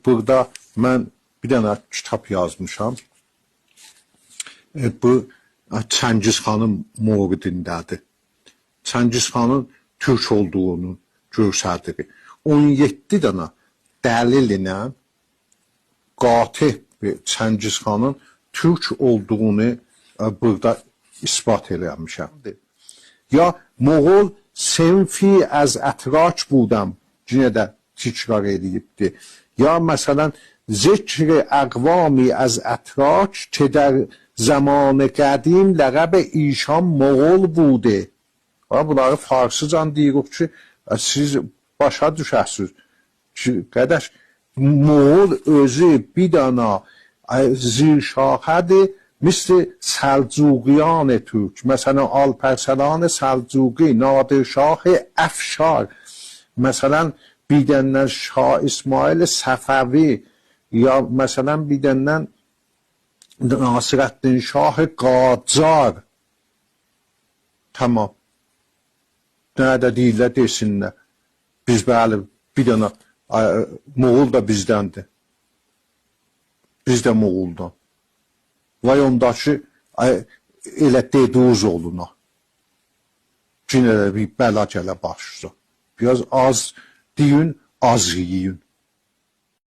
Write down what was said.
Burada mən bir dənə kitab yazmışam. Bu Çəngizxanın moridindədir. Çəngizxanın türk olduğunu göstərir. 17 dənə dəlil ilə qatih Çəngizxanın türk olduğunu burada ispat eləmişəm. Ya Moğol senfi az ətrak budam, yenə də təkrar edibdir. Ya məsələn zikr əqvami az ətrak ki در زمان قدیم لقب ایشان مغول بوده. Bunları farsıcan deyirik ki, siz başa düşəsiniz ki, qədəş Moğol özü bir dana zirşaxədir, مثل سلجوقیان ترک. مثلا آلپرسلان سلجوقی، نادرشاه افشار، مثلا بیدنن شاه اسماعیل صفوی، یا مثلا بیدنن Nasreddin Şah Qacar. Tamam. Nə də deyirlər, desinlər. Biz bəli, bir dənə Moğol da bizdəndir. Biz də Moğoldan. Vay ondakı elə deduz oluna. Yenə də bir bəla gələ başlayacaq. Biraz az deyin, az yiyin.